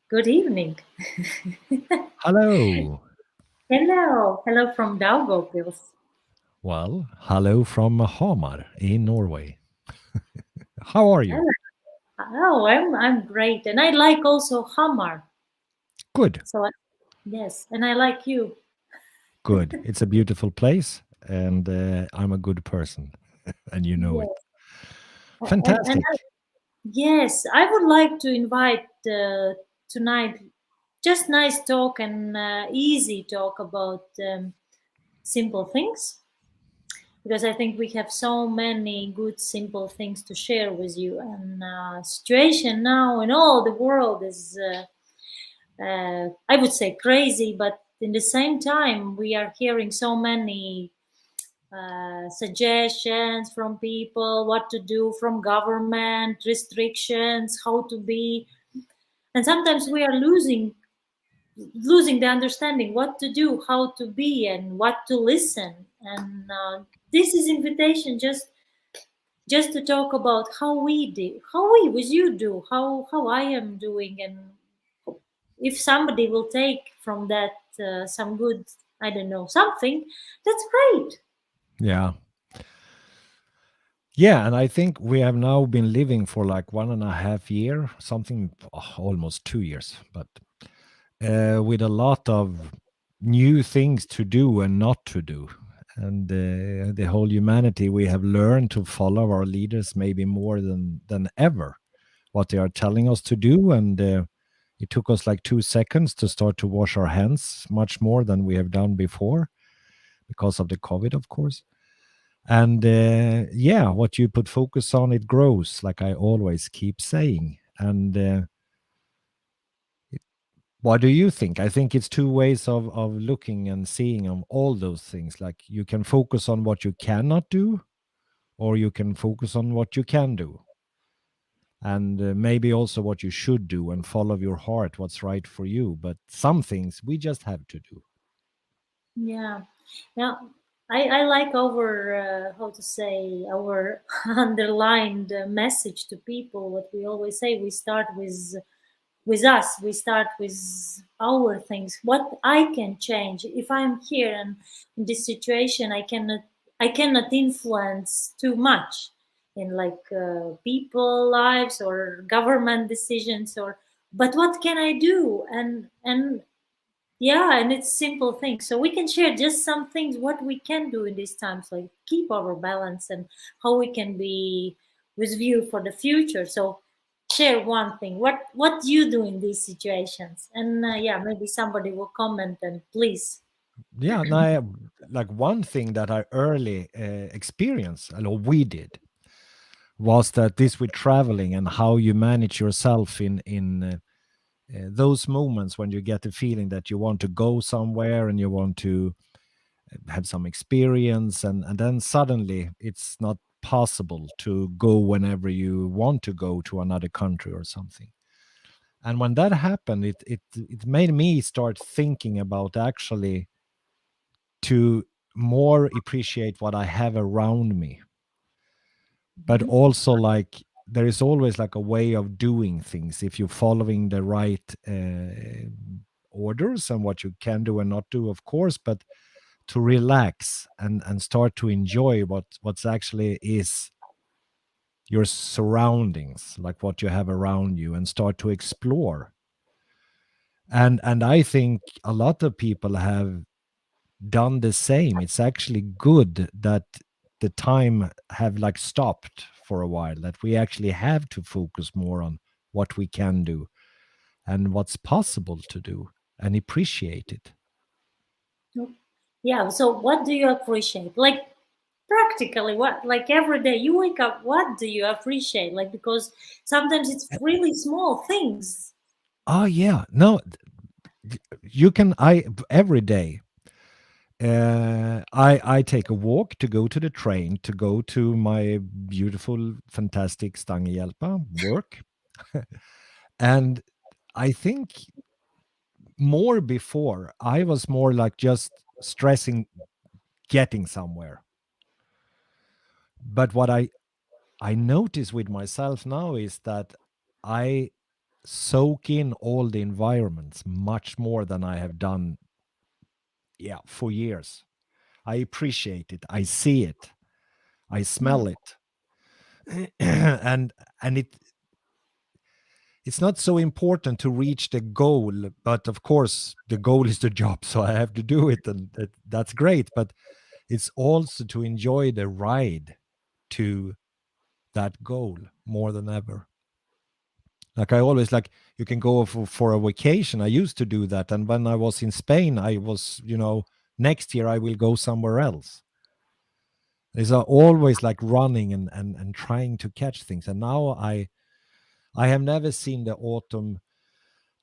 Good evening. Hello. Hello. Hello from Daugavpils. Well, hello from Hamar in Norway. How are you? Hello. Oh, I'm great. And I like also Hamar. Good, So yes, and I like you. good. It's a beautiful place, and I'm a good person, and you know it. Yes. And Fantastic. yes, I would like to invite tonight just nice talk and easy talk about simple things because I think we have so many good, simple things to share with you. And situation now in all the world is, I would say, crazy, but in the same time, we are hearing so many suggestions from people, what to do from government, restrictions, how to be, and sometimes we are losing the understanding what to do, how to be, and what to listen. And this is invitation just to talk about how we do, how we with you do, how I am doing, and if somebody will take from that some good, I don't know, something, that's great. Yeah. Yeah, and I think we have now been living for like 1.5 year, something almost 2 years, but with a lot of new things to do and not to do. And the whole humanity, we have learned to follow our leaders maybe more than ever, what they are telling us to do. And it took us like 2 seconds to start to wash our hands, much more than we have done before because of the COVID, of course. And yeah, what you put focus on, it grows, like I always keep saying. And what do you think? I think it's two ways of looking and seeing on all those things. Like you can focus on what you cannot do, or you can focus on what you can do. And maybe also what you should do and follow your heart, what's right for you. But some things we just have to do. Yeah, yeah. I like our how to say our underlined message to people. What we always say, we start with us. We start with our things. What I can change if I'm here and in this situation, I cannot influence too much in like people lives or government decisions or. But what can I do? And yeah, and it's simple things. So we can share just some things what we can do in these times, like keep our balance and how we can be with view for the future. So share one thing. What you do in these situations, and yeah, maybe somebody will comment and please. Yeah, and I like one thing that I early experienced, or we did, was that this with traveling and how you manage yourself in those moments when you get the feeling that you want to go somewhere and you want to have some experience, and then suddenly it's not possible to go whenever you want to go to another country or something. And when that happened, it made me start thinking about actually to more appreciate what I have around me, but Mhm. also like there is always like a way of doing things if you're following the right orders and what you can do and not do, of course, but to relax and start to enjoy what's actually is your surroundings, like what you have around you, and start to explore. And I think a lot of people have done the same. It's actually good that the time have like stopped for a while, that we actually have to focus more on what we can do and what's possible to do and appreciate it. Yeah. So what do you appreciate? Like practically, what like every day you wake up, what do you appreciate? Like because sometimes it's really small things. Oh yeah, no, you can, I every day I take a walk to go to the train to go to my beautiful fantastic Stanghjälpa work. And I think more before I was more like just stressing getting somewhere. But what I notice with myself now is that I soak in all the environments much more than I have done, yeah, for years. I appreciate it. I see it. I Mm, smell it. and it's not so important to reach the goal, but of course the goal is the job, so I have to do it, and that's great. But it's also to enjoy the ride to that goal more than ever. Like I always like, you can go for a vacation. I used to do that, and when I was in Spain, I was, next year I will go somewhere else. It's always like running and trying to catch things. And now I have never seen the autumn,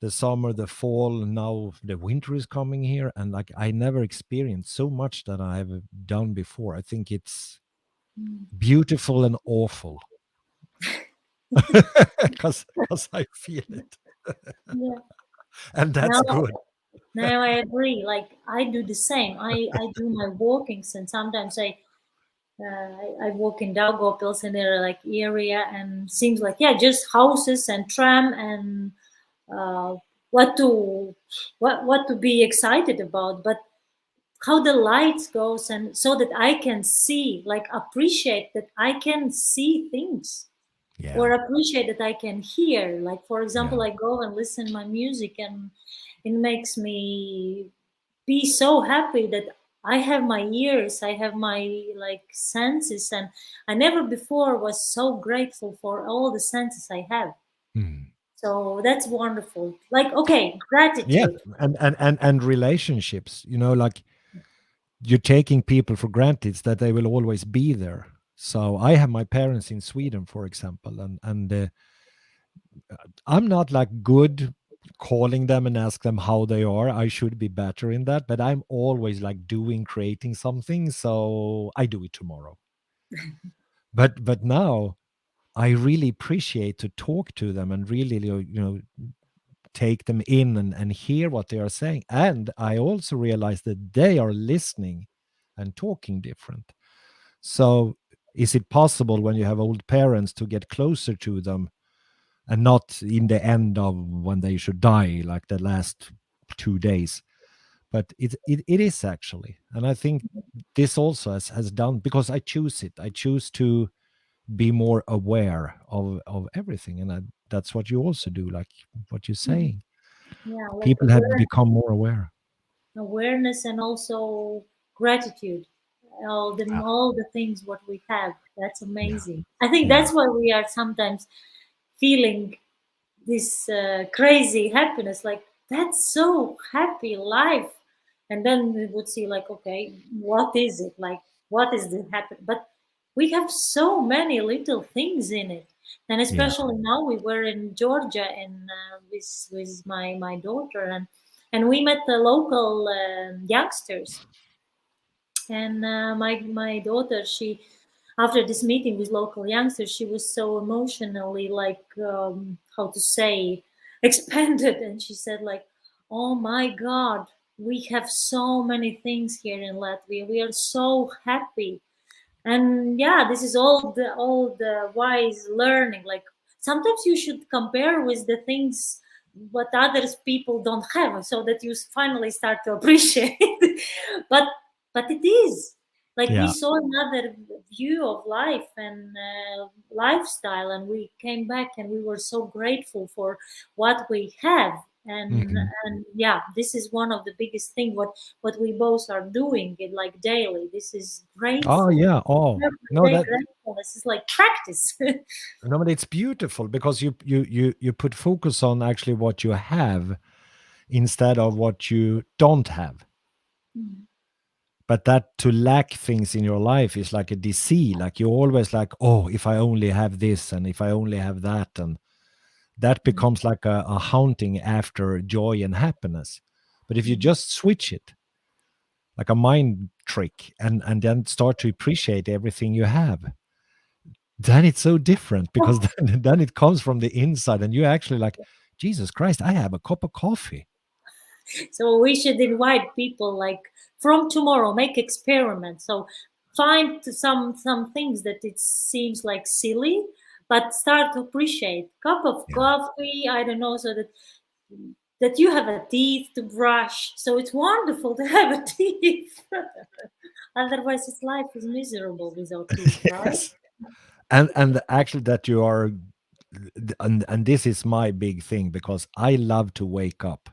the summer, the fall. Now the winter is coming here, and like I never experienced so much that I have done before. I think it's mm. beautiful and awful because I feel it, Yeah. and that's Now, good. now I agree. Like I do the same. I do my walkings, and sometimes I walk in Daugavpils in their like area, and seems like yeah, just houses and tram and uh, what to what to be excited about, but how the lights goes, and so that I can see, like appreciate that I can see things, or Yeah, appreciate that I can hear. Like for example, yeah. I go and listen my music, and it makes me be so happy that I have my ears, I have my like senses, and I never before was so grateful for all the senses I have. Mm. So that's wonderful. Like okay, Yeah, gratitude. and relationships, like you're taking people for granted that they will always be there. So I have my parents in Sweden, for example, and I'm not like good calling them and ask them how they are. I should be better in that, but I'm always like doing, creating something, so I do it tomorrow. But now I really appreciate to talk to them and really, take them in and hear what they are saying. And I also realize that they are listening and talking different. So, is it possible when you have old parents to get closer to them and not in the end of when they should die, like the last 2 days? But it is actually. And I think this also has done, because I choose it. I choose to be more aware of everything. And that's what you also do, like what you're Mhm. saying. Yeah, like People have become more aware. awareness and also gratitude. Ah, All the things what we have. That's yeah, amazing. I think yeah, that's why we are sometimes feeling this crazy happiness, like that's so happy life. And then we would see like okay, what is it, like what is the happy, but we have so many little things in it. And yeah. especially now we were in Georgia, and with my daughter, and we met the local youngsters. And my daughter, she, after this meeting with local youngsters, she was so emotionally like how to say expanded, and she said like, oh my god, we have so many things here in Latvia, we are so happy. And yeah, this is all the wise learning. Like sometimes you should compare with the things what others people don't have, so that you finally start to appreciate. but but it is like we Yeah. saw another view of life and lifestyle, and we came back and we were so grateful for what we have. and Mhm. and yeah, this is one of the biggest thing what we both are doing it like daily. This is Oh, grateful. yeah. Oh, no, Everyday gratefulness is like practice. no, but it's beautiful because you put focus on actually what you have instead of what you don't have. Mm, But that to lack things in your life is like a disease. Like you're always like, oh, if I only have this and if I only have that, and that mm, becomes like a haunting after joy and happiness. But if you mm. just switch it, like a mind trick, and then start to appreciate everything you have, then it's so different because then it comes from the inside and you actually like, Jesus Christ, I have a cup of coffee. So we should invite people like from tomorrow, make experiments. So find some things that it seems like silly, but start to appreciate cup of Yeah. coffee, I don't know, so that you have a teeth to brush. So it's wonderful to have a teeth. Otherwise, his life is miserable without teeth, right? Yes. And actually that you are, and this is my big thing because I love to wake up.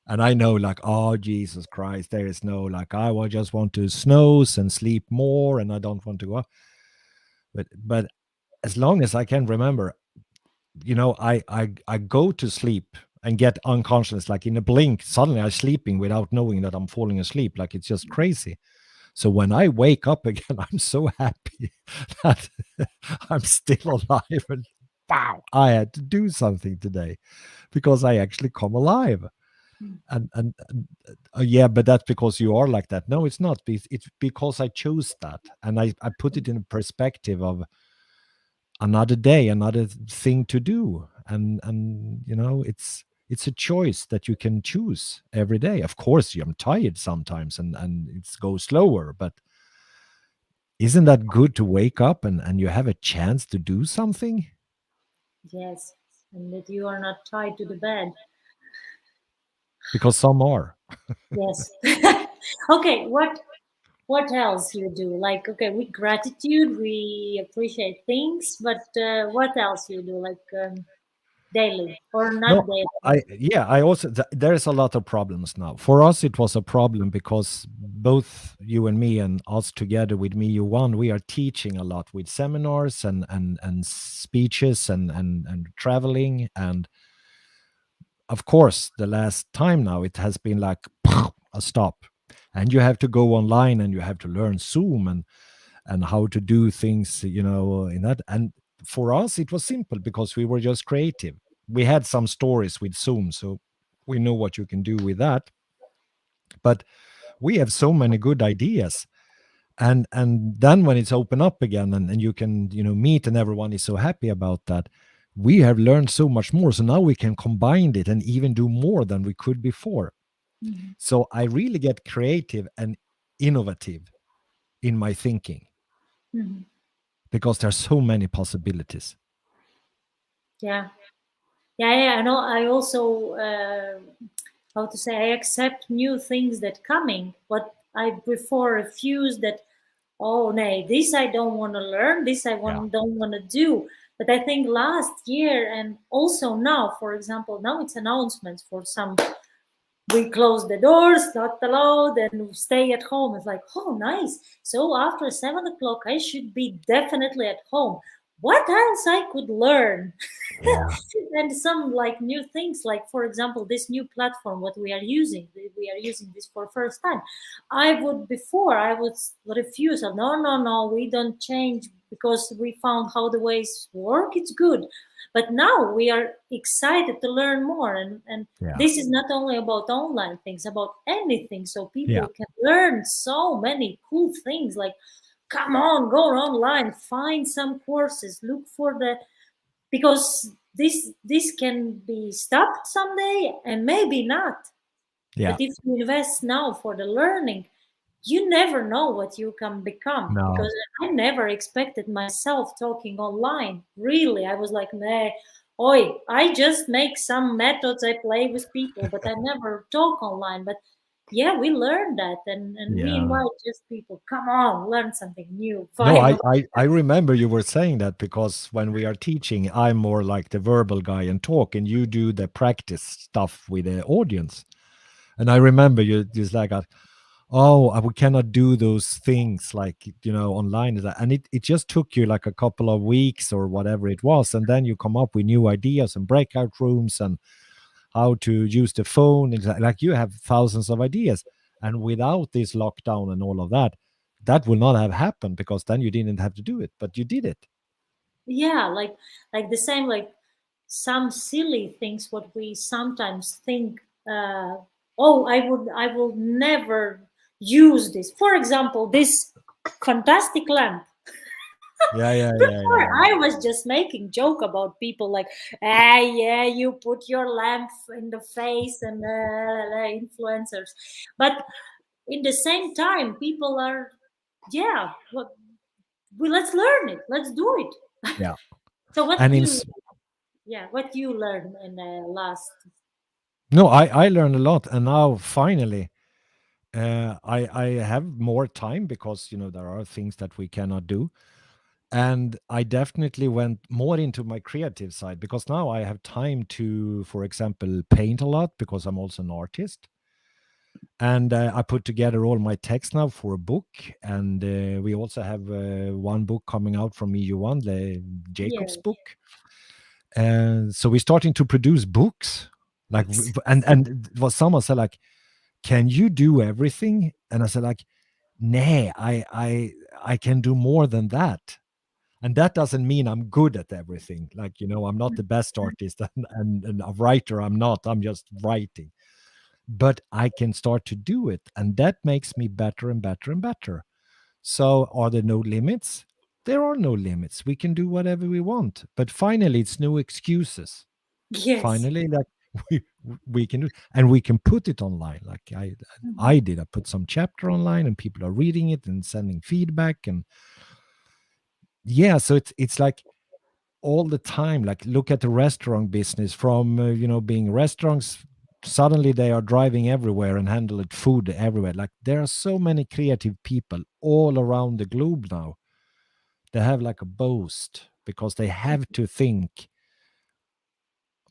And I know, like, oh Jesus Christ, there is no, like, just want to snooze and sleep more, and I don't want to go. But as long as I can remember, I go to sleep and get unconscious, like in a blink. Suddenly I'm sleeping without knowing that I'm falling asleep. Like it's just crazy. So when I wake up again, I'm so happy that I'm still alive, and wow, I had to do something today because I actually come alive. And yeah, but that's because you are like that. No, it's not. It's because I chose that, and I put it in a perspective of another day, another thing to do, and it's a choice that you can choose every day. Of course, I'm tired sometimes, and it goes slower, but isn't that good to wake up and you have a chance to do something? Yes, and that you are not tied to the bed. Because some are. Yes. Okay, what else you do? Like, okay, with gratitude, we appreciate things, but what else you do? Like daily or not No, daily? I yeah, I also there's a lot of problems now. For us, it was a problem because both you and me and us together with MeYou.One, we are teaching a lot with seminars and speeches and traveling. And of course, the last time now it has been like a stop, and you have to go online and you have to learn Zoom and how to do things, in that. And for us, it was simple because we were just creative. We had some stories with Zoom, so we know what you can do with that. But we have so many good ideas. And then when it's open up again and you can, meet and everyone is so happy about that, we have learned so much more. So now we can combine it and even do more than we could before. Mhm, So I really get creative and innovative in my thinking mhm. because there's so many possibilities. Yeah, yeah, yeah. I know. I also how to say, I accept new things that coming. What I before refuse that. Oh, nay, this I don't want to learn. This I Yeah. don't want to do. But I think last year and also now, for example, now it's announcements for some. We close the doors, not allowed, and stay at home. It's like, oh, nice. So after 7 o'clock, I should be definitely at home. What else I could learn? Yeah. And some like new things, like for example, this new platform, what we are using this for first time. I would refuse. No, no, no, we don't change because we found how the ways work. It's good. But now we are excited to learn more, and Yeah. this is not only about online things, about anything. So Yeah. people can learn so many cool things. Like, come on, go online, find some courses, look for the, because this can be stopped someday and maybe not. Yeah. But if you invest now for the learning, you never know what you can become. No. Because I never expected myself talking online. Really, I was like, nah, oi, I just make some methods, I play with people, but I never talk online. But yeah, we learned that, and we Yeah. invite just people, come on, learn something new. No, I, Finally. I I remember you were saying that because when we are teaching, I'm more like the verbal guy and talk, and you do the practice stuff with the audience. And I remember you just like, oh, we cannot do those things like, online. And it just took you like a couple of weeks or whatever it was. And then you come up with new ideas and breakout rooms and how to use the phone. Like you have thousands of ideas. And without this lockdown and all of that, that will not have happened because then you didn't have to do it, but you did it. Yeah, like the same, like some silly things what we sometimes think, oh, I will never use this, for example, this fantastic lamp. Yeah, yeah, yeah, Before yeah, I was just making joke about people, like, ah, yeah, you put your lamp in the face, and influencers. But in the same time, people are, yeah, well, let's learn it, let's do it. yeah. So what And you, yeah, what you learned in the last, no, I learned a lot, and now finally I have more time because there are things that we cannot do, and I definitely went more into my creative side because now I have time to, for example, paint a lot because I'm also an artist. And I put together all my text now for a book, and we also have one book coming out from MeYou.One, the Jacob's yeah, book. And so we're starting to produce books, like, yes, and what someone said, like, "Can you do everything?" And I said, like, "Nay, I can do more than that." And that doesn't mean I'm good at everything. Like, I'm not the best artist, and a writer. I'm not. I'm just writing, but I can start to do it. And that makes me better and better and better. So, are there no limits? There are no limits. We can do whatever we want. But finally, it's no excuses. yes. Finally, like we we can do, and we can put it online. Like I Mhm. did. I put some chapter online, and people are reading it and sending feedback. And yeah, so it's like all the time. Like, look at the restaurant business from being restaurants, suddenly they are driving everywhere and handle it food everywhere. Like, there are so many creative people all around the globe now. They have like a boast because they have to think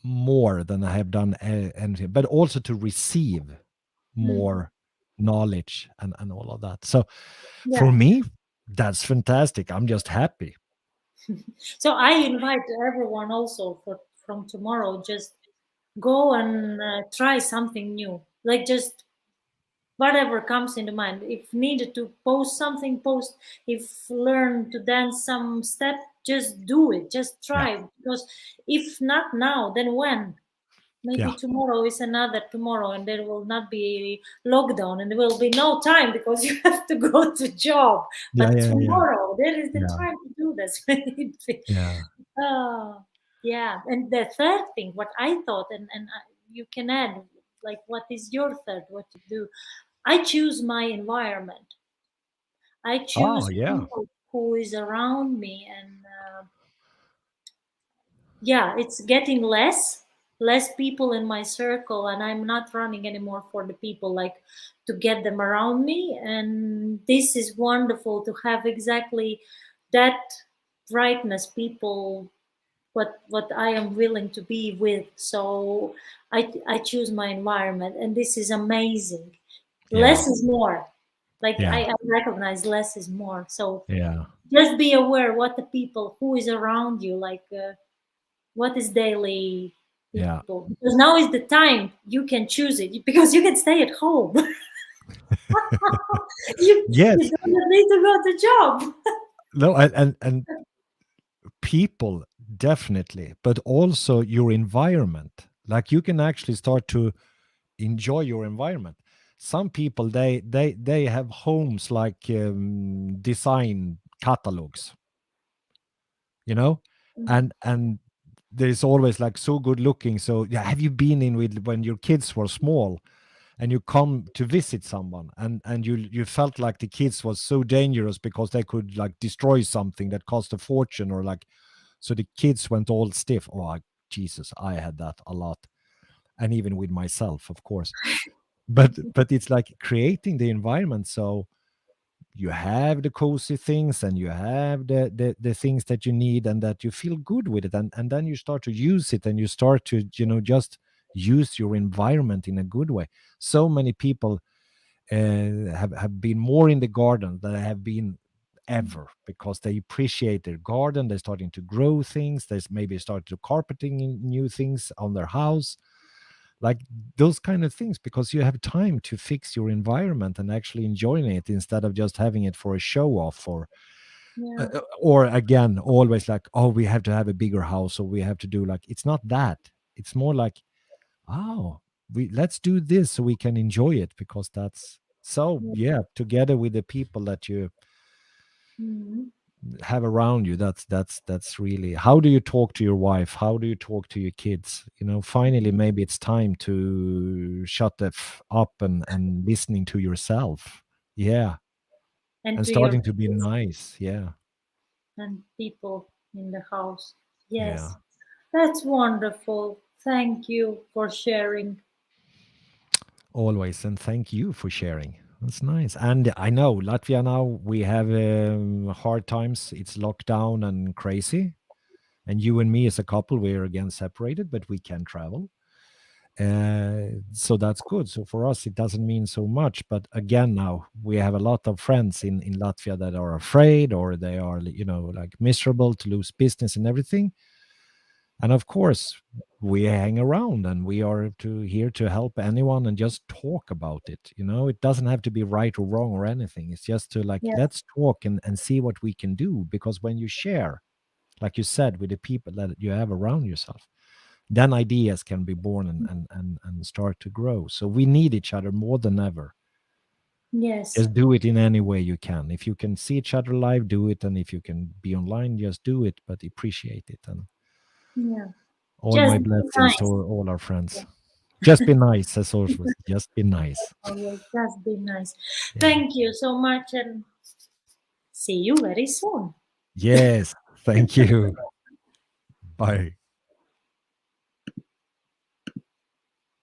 more than I have done anything, but also to receive Mhm. more knowledge and all of that. So for Yeah. me, that's fantastic. I'm just happy. So I invite everyone also for from tomorrow. Just go and try something new. Like just whatever comes into mind. If needed to post something, post. If learn to dance some step, just do it. Just Yeah, try. Because if not now, then when? Maybe yeah, tomorrow is another tomorrow, and there will not be lockdown, and there will be no time because you have to go to job. yeah, But yeah, yeah, tomorrow there is the yeah, time to do this. Maybe. yeah. Oh, yeah. And the third thing, what I thought, and you can add, like, what is your third? What you do? I choose my environment. I Oh, choose yeah, people who is around me, and yeah, it's getting less people in my circle, and I'm not running anymore for the people, like, to get them around me. And this is wonderful to have exactly that brightness people what I am willing to be with. So I choose my environment, and this is amazing. yeah, Less is more. Like yeah, I recognize less is more. So yeah, just be aware what the people who is around you, like what is daily yeah. people, because now is the time you can choose it because you can stay at home. You Yes. don't need to go to job. No, and people definitely, but also your environment. Like, you can actually start to enjoy your environment. Some people, they have homes like design catalogs, you know, Mhm. and there's always like so good looking. So yeah, have you been in with when your kids were small and you come to visit someone, and you felt like the kids was so dangerous because they could like destroy something that cost a fortune, or like, so the kids went all stiff. Oh, Jesus, I had that a lot, and even with myself, of course. But it's like creating the environment so you have the cozy things, and you have the things that you need, and that you feel good with it, and then you start to use it, and you start to just use your environment in a good way. So many people have been more in the garden than I have been ever, because they appreciate their garden. They're starting to grow things. There's maybe started to carpeting in new things on their house, like those kind of things, because you have time to fix your environment and actually enjoying it, instead of just having it for a show off, Yeah. or again, always like, oh, we have to have a bigger house, or we have to do, like, it's not that. It's more like, oh, we let's do this so we can enjoy it, because that's so, yeah, together with the people that you Mhm. have around you. That's really, how do you talk to your wife, how do you talk to your kids, finally maybe it's time to shut the up and listening to yourself. Yeah, And and to your starting to be kids nice. Yeah, and people in the house. Yeah, Yes, that's wonderful. Thank you for sharing. always. And thank you for sharing. That's nice. And I know Latvia now, we have hard times. It's lockdown and crazy. And you and me as a couple, we're again separated, but we can travel. So that's good. So for us, it doesn't mean so much. But again, now we have a lot of friends in Latvia that are afraid or they are, like miserable to lose business and everything. And of course, we hang around and we are here to help anyone and just talk about it. It doesn't have to be right or wrong or anything. It's just to like, Yeah, let's talk and see what we can do. Because when you share, like you said, with the people that you have around yourself, then ideas can be born and start to grow. So we need each other more than ever. yes, Just do it in any way you can. If you can see each other live, do it. And if you can be online, just do it, but appreciate it. And yeah. all Just my be blessings to nice. all our Yeah, friends. Just be nice, as always. Just be nice. always just be nice. Yeah. Thank you so much and see you very soon. Yes. Thank you. Bye.